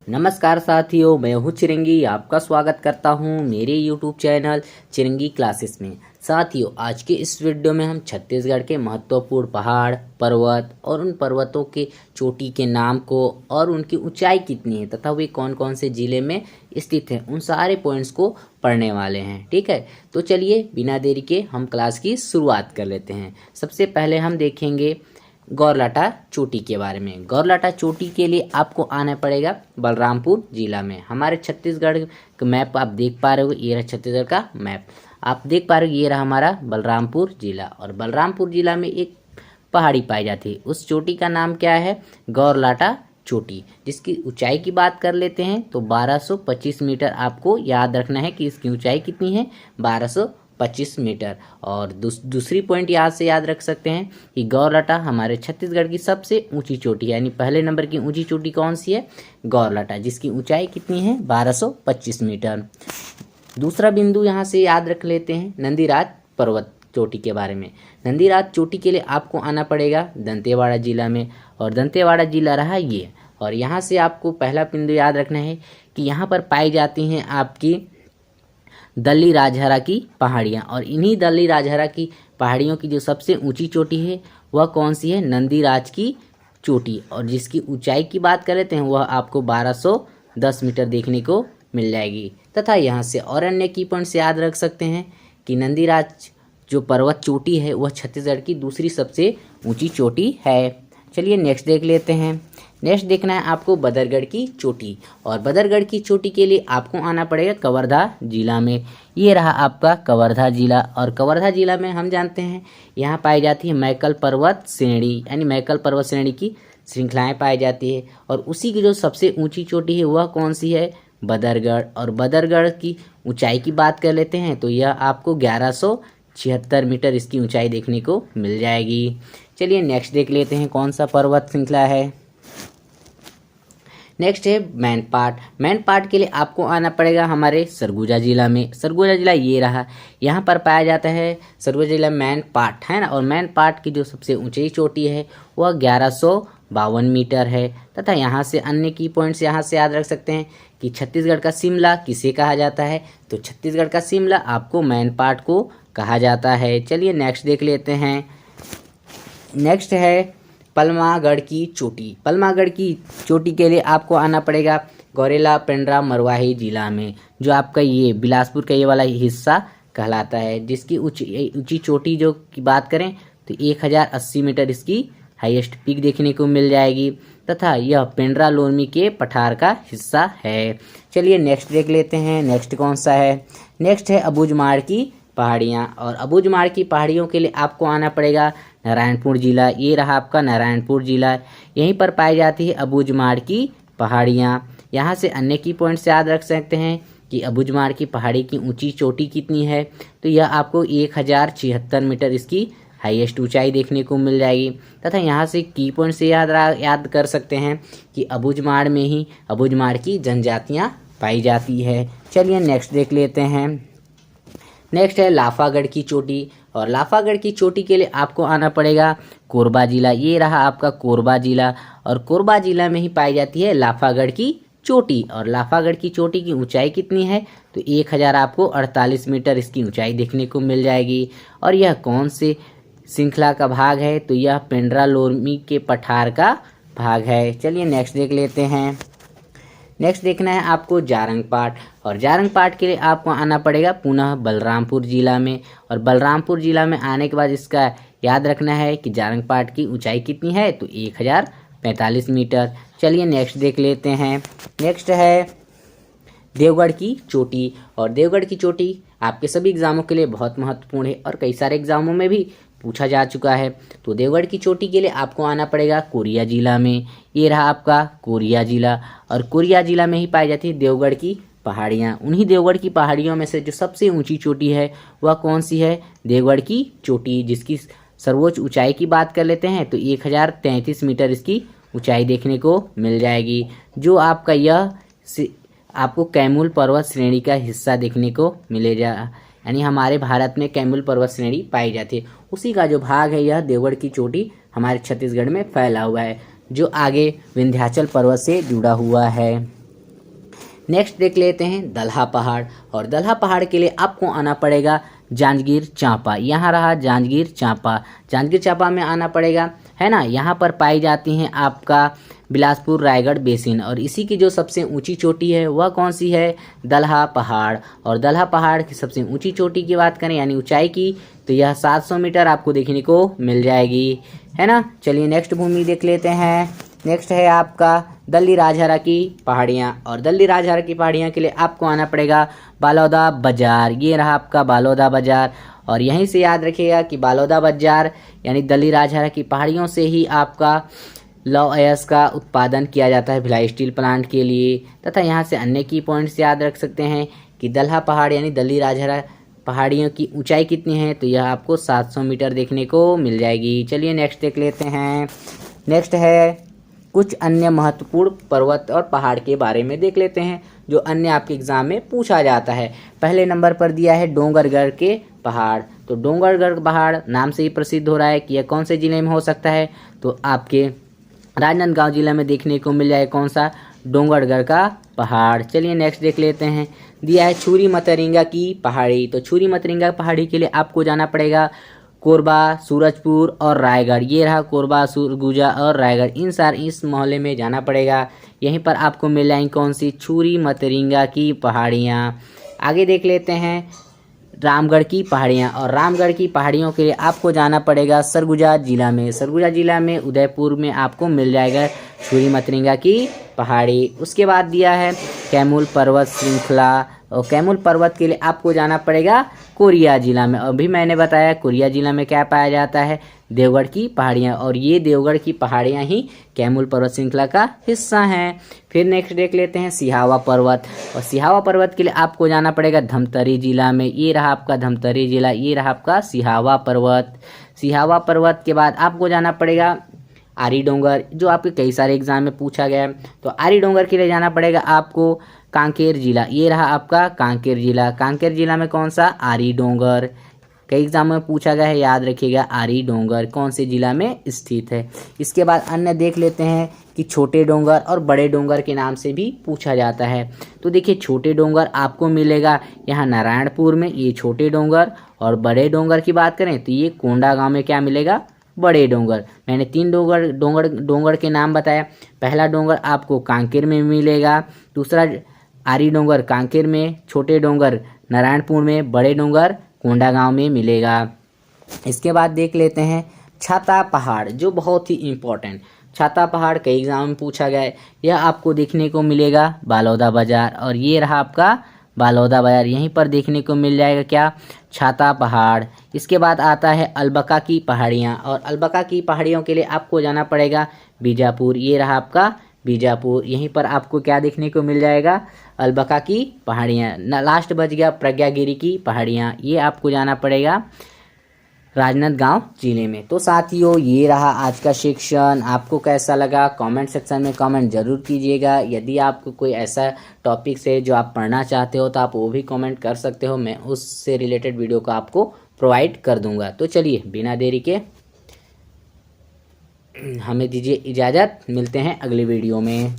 नमस्कार साथियों, मैं हूँ चिरंगी। आपका स्वागत करता हूँ मेरे YouTube चैनल चिरंगी क्लासेस में। साथियों, आज के इस वीडियो में हम छत्तीसगढ़ के महत्वपूर्ण पहाड़, पर्वत और उन पर्वतों के चोटी के नाम को और उनकी ऊंचाई कितनी है तथा वे कौन कौन से ज़िले में स्थित हैं, उन सारे पॉइंट्स को पढ़ने वाले हैं। ठीक है, तो चलिए बिना देरी के हम क्लास की शुरुआत कर लेते हैं। सबसे पहले हम देखेंगे गौरलाटा चोटी के बारे में। गौरलाटा चोटी के लिए आपको आना पड़ेगा बलरामपुर जिला में। हमारे छत्तीसगढ़ का मैप आप देख पा रहे हो, ये रहा छत्तीसगढ़ का मैप। आप देख पा रहे हो, ये रहा हमारा बलरामपुर जिला। और बलरामपुर जिला में एक पहाड़ी पाई जाती है, उस चोटी का नाम क्या है? गौरलाटा चोटी। जिसकी ऊंचाई की बात कर लेते हैं तो 1225 मीटर। आपको याद रखना है कि इसकी ऊंचाई कितनी है, 1225 मीटर। और दूसरी पॉइंट यहाँ से याद रख सकते हैं कि गौरलाटा हमारे छत्तीसगढ़ की सबसे ऊंची चोटी है, यानी पहले नंबर की ऊंची चोटी कौन सी है? गौरलाटा, जिसकी ऊंचाई कितनी है? 1225 मीटर। दूसरा बिंदु यहाँ से याद रख लेते हैं नंदीराज पर्वत चोटी के बारे में। नंदीराज चोटी के लिए आपको आना पड़ेगा दंतेवाड़ा जिला में, और दंतेवाड़ा जिला रहा ये। और यहाँ से आपको पहला बिंदु याद रखना है कि यहाँ पर पाई जाती हैं आपकी दल्ली राजहरा की पहाड़ियाँ। और इन्हीं दल्ली राजहरा की पहाड़ियों की जो सबसे ऊंची चोटी है वह कौन सी है? नंदीराज की चोटी। और जिसकी ऊंचाई की बात कर लेते हैं वह आपको 1210 मीटर देखने को मिल जाएगी। तथा यहाँ से और अन्य की पॉइंट्स याद रख सकते हैं कि नंदीराज जो पर्वत चोटी है वह छत्तीसगढ़ की दूसरी सबसे ऊंची चोटी है। चलिए नेक्स्ट देख लेते हैं। नेक्स्ट देखना है आपको बदरगढ़ की चोटी। और बदरगढ़ की चोटी के लिए आपको आना पड़ेगा कवर्धा जिला में। ये रहा आपका कवर्धा जिला। और कवर्धा जिला में हम जानते हैं यहाँ पाई जाती है मैकल पर्वत श्रेणी, यानी मैकल पर्वत श्रेणी की श्रृंखलाएँ पाई जाती है। और उसी की जो सबसे ऊँची चोटी है वह कौन सी है? बदरगढ़। और बदरगढ़ की ऊंचाई की बात कर लेते हैं तो यह आपको 1176 मीटर इसकी ऊंचाई देखने को मिल जाएगी। चलिए नेक्स्ट देख लेते हैं कौन सा पर्वत श्रृंखला है। नेक्स्ट है मैनपाट। मैनपाट के लिए आपको आना पड़ेगा हमारे सरगुजा जिला में। सरगुजा जिला ये रहा, यहाँ पर पाया जाता है सरगुजा जिला मैनपाट, है ना। और मैनपाट की जो सबसे ऊंची चोटी है वह 1152 मीटर है। तथा यहाँ से अन्य की पॉइंट्स यहाँ से याद रख सकते हैं कि छत्तीसगढ़ का शिमला किसे कहा जाता है? तो छत्तीसगढ़ का शिमला आपको मैनपाट को कहा जाता है। चलिए नेक्स्ट देख लेते हैं। नेक्स्ट है पलमागढ़ की चोटी। पलमागढ़ की चोटी के लिए आपको आना पड़ेगा गौरेला पेंड्रा मरवाही जिला में, जो आपका ये बिलासपुर का ये वाला हिस्सा कहलाता है। जिसकी ऊंची चोटी जो की बात करें तो 1080 मीटर इसकी हाईएस्ट पीक देखने को मिल जाएगी। तथा यह पेंड्रा लोरमी के पठार का हिस्सा है। चलिए नेक्स्ट देख लेते हैं। नेक्स्ट कौन सा है? नेक्स्ट है अबूझमाड़ की पहाड़ियाँ। और अबूझमाड़ की पहाड़ियों के लिए आपको आना पड़ेगा नारायणपुर जिला। ये रहा आपका नारायणपुर जिला। यहीं पर पाई जाती है अबूझमाड़ की पहाड़ियाँ। यहाँ से अन्य की पॉइंट्स याद रख सकते हैं कि अबूझमाड़ की पहाड़ी की ऊंची चोटी कितनी है? तो यह आपको 1076 मीटर इसकी हाईएस्ट ऊंचाई देखने को मिल जाएगी। तथा यहाँ से की पॉइंट से याद कर सकते हैं कि अबूझमाड़ में ही अबूझमाड़ की जनजातियाँ पाई जाती है। चलिए नेक्स्ट देख लेते हैं। नेक्स्ट है लाफागढ़ की चोटी। और लाफागढ़ की चोटी के लिए आपको आना पड़ेगा कोरबा जिला। ये रहा आपका कोरबा जिला। और कोरबा जिला में ही पाई जाती है लाफागढ़ की चोटी। और लाफागढ़ की चोटी की ऊंचाई कितनी है? तो 1048 मीटर इसकी ऊंचाई देखने को मिल जाएगी। और यह कौन से श्रृंखला का भाग है? तो यह पेंड्रा लोरमी के पठार का भाग है। चलिए नेक्स्ट देख लेते हैं। नेक्स्ट देखना है आपको जारंग पाट। और जारंग पाट के लिए आपको आना पड़ेगा पुनः बलरामपुर जिला में। और बलरामपुर जिला में आने के बाद इसका याद रखना है कि जारंग पाट की ऊंचाई कितनी है? तो 1045 मीटर। चलिए नेक्स्ट देख लेते हैं। नेक्स्ट है देवगढ़ की चोटी। और देवगढ़ की चोटी आपके सभी एग्जामों के लिए बहुत महत्वपूर्ण है और कई सारे एग्जामों में भी पूछा जा चुका है। तो देवगढ़ की चोटी के लिए आपको आना पड़ेगा कोरिया जिला में। ये रहा आपका कोरिया जिला। और कोरिया जिला में ही पाई जाती है देवगढ़ की पहाड़ियाँ। उन्हीं देवगढ़ की पहाड़ियों में से जो सबसे ऊंची चोटी है वह कौन सी है? देवगढ़ की चोटी, जिसकी सर्वोच्च ऊंचाई की बात कर लेते हैं तो 1033 मीटर इसकी ऊंचाई देखने को मिल जाएगी। जो आपका यह आपको कैमूर पर्वत श्रेणी का हिस्सा देखने को मिलेगा, यानी हमारे भारत में कैमूर पर्वत श्रेणी पाई जाती है। उसी का जो भाग है यह देवगढ़ की चोटी हमारे छत्तीसगढ़ में फैला हुआ है, जो आगे विंध्याचल पर्वत से जुड़ा हुआ है। नेक्स्ट देख लेते हैं दलहा पहाड़, और दलहा पहाड़ के लिए आपको आना पड़ेगा जांजगीर चांपा। यहाँ रहा जांजगीर चांपा, जांजगीर चांपा में आना पड़ेगा, है ना। यहाँ पर पाई जाती हैं आपका बिलासपुर रायगढ़ बेसिन, और इसी की जो सबसे ऊंची चोटी है वह कौन सी है, दलहा पहाड़। और दलहा पहाड़ की सबसे ऊंची चोटी की बात करें यानी ऊंचाई की, तो यह 700 मीटर आपको देखने को मिल जाएगी, है ना। चलिए नेक्स्ट भूमि देख लेते हैं। नेक्स्ट है आपका दल्ली राजहरा की पहाड़ियाँ, और दल्ली राजहरा की पहाड़ियाँ के लिए आपको आना पड़ेगा बालोदा बाजार। ये रहा आपका बालोदा बाजार, और यहीं से याद रखिएगा कि बालोदा बाजार यानी दल्ली राजहरा की पहाड़ियों से ही आपका लौह अयस्क का उत्पादन किया जाता है भिलाई स्टील प्लांट के लिए। तथा यहाँ से अन्य की पॉइंट्स याद रख सकते हैं कि दलहा पहाड़ यानी दल्ली राजहरा पहाड़ियों की ऊंचाई कितनी है, तो यह आपको 700 मीटर देखने को मिल जाएगी। चलिए नेक्स्ट देख लेते हैं। नेक्स्ट है कुछ अन्य महत्वपूर्ण पर्वत और पहाड़ के बारे में देख लेते हैं जो अन्य आपके एग्जाम में पूछा जाता है। पहले नंबर पर दिया है डोंगरगढ़ के पहाड़। तो डोंगरगढ़ पहाड़ नाम से ही प्रसिद्ध हो रहा है कि यह कौन से जिले में हो सकता है, तो आपके राजनांदगांव जिला में देखने को मिल जाए कौन सा, डोंगरगढ़ का पहाड़। चलिए नेक्स्ट देख लेते हैं। दिया है छुरी मतरिंगा की पहाड़ी। तो छुरी मतरिंगा पहाड़ी के लिए आपको जाना पड़ेगा कोरबा, सूरजपुर और रायगढ़। ये रहा कोरबा, सरगुजा और रायगढ़, इस मोहल्ले में जाना पड़ेगा। यहीं पर आपको मिल जाएंगी कौन सी, छुरी मतरिंगा की पहाड़ियाँ। आगे देख लेते हैं रामगढ़ की पहाड़ियाँ, और रामगढ़ की पहाड़ियों के लिए आपको जाना पड़ेगा सरगुजा जिला में। सरगुजा जिला में उदयपुर में आपको मिल जाएगा छुरी मतरिंगा की पहाड़ी। उसके बाद दिया है कैमूर पर्वत श्रृंखला, और कैमूर पर्वत के लिए आपको जाना पड़ेगा कोरिया जिला में। अभी मैंने बताया कोरिया जिला में क्या पाया जाता है, देवगढ़ की पहाड़ियाँ, और ये देवगढ़ की पहाड़ियाँ ही कैमूर पर्वत श्रृंखला का हिस्सा हैं। फिर नेक्स्ट देख लेते हैं सिहावा पर्वत, और सिहावा पर्वत के लिए आपको जाना पड़ेगा धमतरी जिला में। ये रहा आपका धमतरी जिला, ये रहा आपका सिहावा पर्वत। सिहावा पर्वत के बाद आपको जाना पड़ेगा आरी डोंगर, जो आपके कई सारे एग्जाम में पूछा गया है। तो आरी डोंगर के लिए जाना पड़ेगा आपको कांकेर जिला। ये रहा आपका कांकेर जिला। कांकेर जिला में कौन सा, आरी डोंगर। कई एग्जाम में पूछा गया है, याद रखिएगा आरी डोंगर कौन से जिला में स्थित है। इसके बाद अन्य देख लेते हैं कि छोटे डोंगर और बड़े डोंगर के नाम से भी पूछा जाता है। तो देखिए छोटे डोंगर आपको मिलेगा यहाँ नारायणपुर में, ये छोटे डोंगर, और बड़े डोंगर की बात करें तो ये कोंडागांव में क्या मिलेगा, बड़े डोंगर। मैंने 3 डोंगर के नाम बताया। पहला डोंगर आपको कांकेर में मिलेगा, दूसरा आरी डोंगर कांकेर में, छोटे डोंगर नारायणपुर में, बड़े डोंगर कोंडागांव में मिलेगा। इसके बाद देख लेते हैं छाता पहाड़, जो बहुत ही इम्पोर्टेंट। छाता पहाड़ कई एग्जाम में पूछा गया है। यह आपको देखने को मिलेगा बालोदा बाजार, और ये रहा आपका बालोदा बाजार। यहीं पर देखने को मिल जाएगा क्या, छाता पहाड़। इसके बाद आता है अलबका की पहाड़ियाँ, और अलबका की पहाड़ियों के लिए आपको जाना पड़ेगा बीजापुर। ये रहा आपका बीजापुर। यहीं पर आपको क्या देखने को मिल जाएगा, अलबका की पहाड़ियाँ। लास्ट बच गया प्रज्ञागिरी की पहाड़ियाँ, ये आपको जाना पड़ेगा राजनांदगांव जिले में। तो साथियों ये रहा आज का सेक्शन। आपको कैसा लगा कमेंट सेक्शन में कमेंट जरूर कीजिएगा। यदि आपको कोई ऐसा टॉपिक है जो आप पढ़ना चाहते हो तो आप वो भी कमेंट कर सकते हो, मैं उससे रिलेटेड वीडियो को आपको प्रोवाइड कर दूंगा। तो चलिए बिना देरी के हमें दीजिए इजाज़त, मिलते हैं अगली वीडियो में।